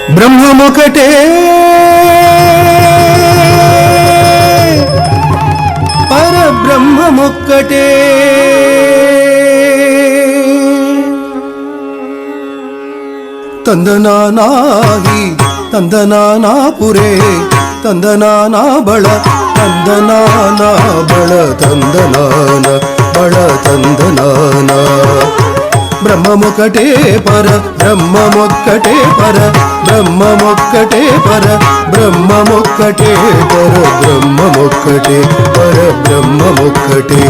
బ్రహ్మమొకటే పరబ్రహ్మమొక్కటే ತಂದನಾನಾಗಿ ತಂದನಾನಾಪುರೇ ತಂದನಾನ ಬಳ ತಂದನಾನ ಬಳ ತಂದನಾನ ಬಳ ತಂದನಾನ ಬ್ರಹ್ಮಮೊಕ್ಕಟೇ ಪರ ಬ್ರಹ್ಮಮೊಕ್ಕಟೇ ಪರ ಬ್ರಹ್ಮಮೊಕ್ಕಟೇ ಪರ ಬ್ರಹ್ಮಮೊಕ್ಕಟೇ ಪರ ಬ್ರಹ್ಮಮೊಕ್ಕಟೇ ಪರ ಬ್ರಹ್ಮಮೊಕ್ಕಟೇ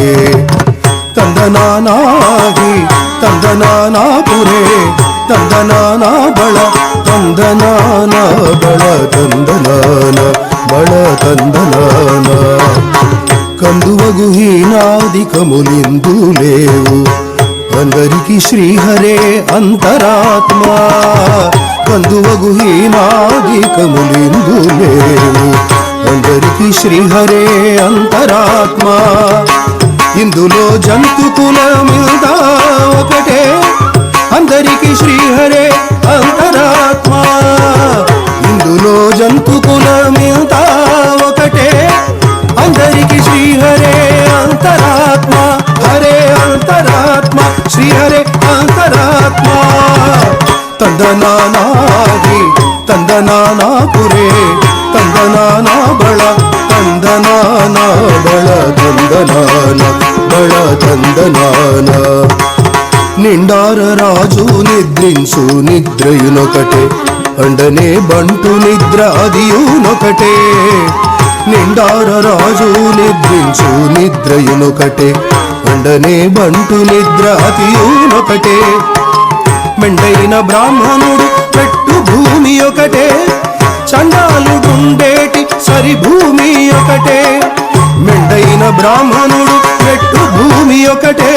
ತಂದನಾನಾಗಿ ತಂದನಾನಾಪುರೇ ತಂದನಾನ ಬಳ ತಂದನಾನ ಬಳ ತಂದನಾನ ಬಳ ತಂದನಾನ కందువగు హీనాదికములిందు లేవు అందరికి శ్రీహరే అంతరాత్మ కందువగు హీనాదికములిందు లేవు అందరికి శ్రీహరే అంతరాత్మ ఇందులో జంతు కులమిద ఒకటే అందరికి శ్రీహరే అంతరాత్మ ఇందులో జంతు కులమిద ఒకటే అందరికి శ్రీహరే అంతరాత్మ హరే అంతరాత్మ శ్రీహరే అంతరాత్మ ತಂದನಾನಾಗಿ ತಂದನಾನಾಪುರೇ ತಂದನಾನ ಬಳ ತಂದನಾನ ಬಳ ತಂದನಾನ ಬಳ ತಂದನಾನ నిండార రాజు నిద్రించు నిద్రయునొకటే అండనే బంటు నిద్ర అదియునొకటే నిండార రాజు నిద్రించు నిద్రయునొకటే అండనే బంటు నిద్ర అదియునొకటే మెండైన బ్రాహ్మణుడు పెట్టు భూమి ఒకటే చండాలుడుండేటి సరి భూమి ఒకటే మెండైన బ్రాహ్మణుడు పెట్టు భూమి ఒకటే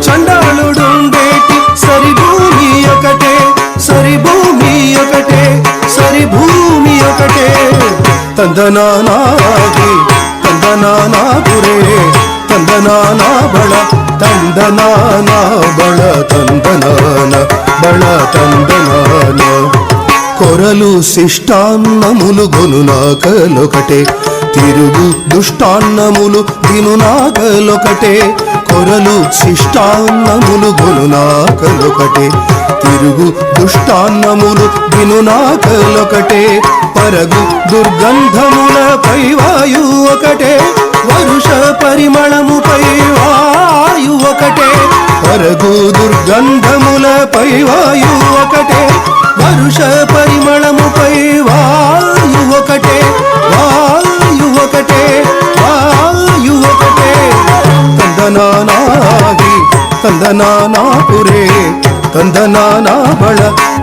చండాలుడుండేటి సరి భూమి ఒకటే సరి భూమి ఒకటే సరి భూమి ఒకటే ತಂದನಾನಾಗಿ ತಂದನಾನಾಪುರೇ ತಂದನಾನ ಬಳ ತಂದನಾನ ಬಳ ತಂದನಾನ ಬಳ ತಂದನಾನ కొరలు శిష్టాన్నములు గొనునాకలొకటే తిరుగు దుష్టాన్నములు దినునాకలొకటే కొరలు శిష్టాన్నములు గొనునాకలొకటే తిరుగు దుష్టాన్నములు దినునాకలొకటే పరగు దుర్గంధములపై వాయు ఒకటే వరుష పరిమళముపై వాయు ఒకటే పరగు దుర్గంధములపై వాయు ఒకటే వరుష పరిమళముపై వాయు ఒకటే వాయు ఒకటే వాయు ఒకటే ತಂದನಾನಾಗಿ ತಂದನಾನಾಪುರೇ ತಂದನಾನ ಬಳ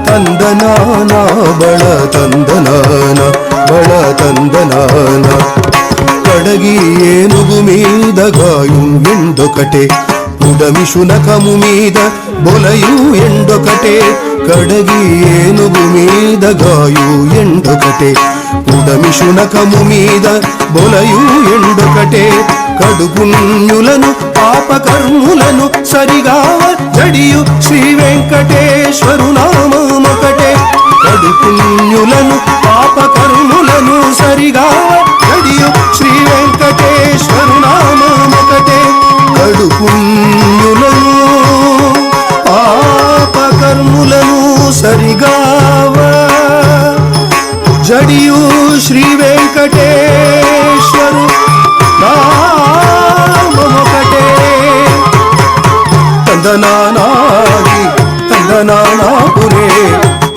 ತಂದನಾನ ಬಳ ತಂದನಾನ ಬಳ ತಂದನಾನ కడగి ఏనుగు మీద గాయు ఎండొకటే పుడమి శునకము మీద బొలయు ఎండొకటే కడగి ఏనుగు మీద గాయు ఎండొకటే పుడమి శునకము మీద బొలయు ఎండొకటే కడుపుణ్యులను పాపకర్ములను సరిగా జడియు శ్రీ వెంకటేశ్వరు నామమొకటే కడుపుణ్యులను పాపకర్ములను సరిగా జడియు శ్రీ వెంకటేశ్వరు నామమొకటే కడుపుణ్యులను పాపకర్ములను సరిగా జడియు శ్రీ వెంకటేశ్వరు నామమొకటే ತಂದನಾನಾಗಿ ತಂದನಾನಾಪುರೇ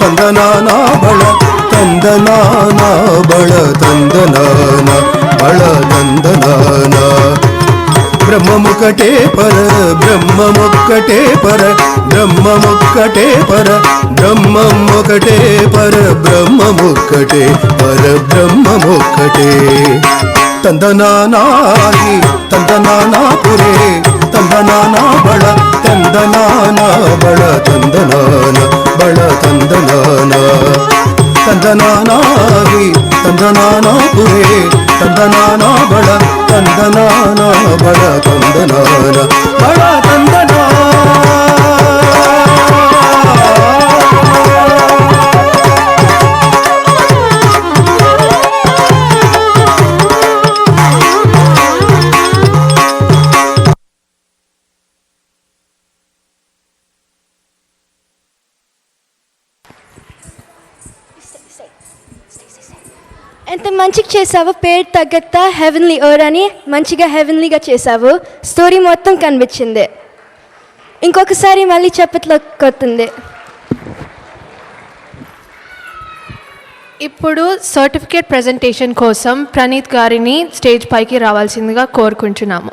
ತಂದನಾನ ಬಳ ತಂದನಾನ ಬಳ ತಂದನಾನ ಬಳ ತಂದನಾನ ಬ್ರಹ್ಮಮೊಕ್ಕಟೇ ಪರ ಬ್ರಹ್ಮಮೊಕ್ಕಟೇ ಪರ ಬ್ರಹ್ಮಮೊಕ್ಕಟೇ ಪರ ಬ್ರಹ್ಮಮೊಕ್ಕಟೇ ಪರ ಬ್ರಹ್ಮಮೊಕ್ಕಟೇ ಪರ ಬ್ರಹ್ಮಮೊಕ್ಕಟೇ ತಂದನಾನಾಗಿ ತಂದನಾನಾಪುರೇ ತಂದನಾನ ಬಳ ತಂದನಾನ ಬಳ ತಂದನಾನ ಬಳ ತಂದನಾನ ತಂದನಾನಾಗಿ ತಂದನಾನಾಪುರೇ ತಂದನಾನ ಬಳ ತಂದನಾನ ಬಳ ತಂದನಾನ ಬಳ ತಂದನಾನ ఎంత మంచిగా చేసావు, పేరు తగ్గత్త హెవెన్లీ ఓర్ అని మంచిగా హెవెన్లీగా చేసావు. స్టోరీ మొత్తం కనిపించింది. ఇంకొకసారి మళ్ళీ చెప్పట్లో కొత్తుంది. ఇప్పుడు సర్టిఫికేట్ ప్రజెంటేషన్ కోసం ప్రణీత్ గారిని స్టేజ్ పైకి రావాల్సిందిగా కోరుకుంటున్నాము.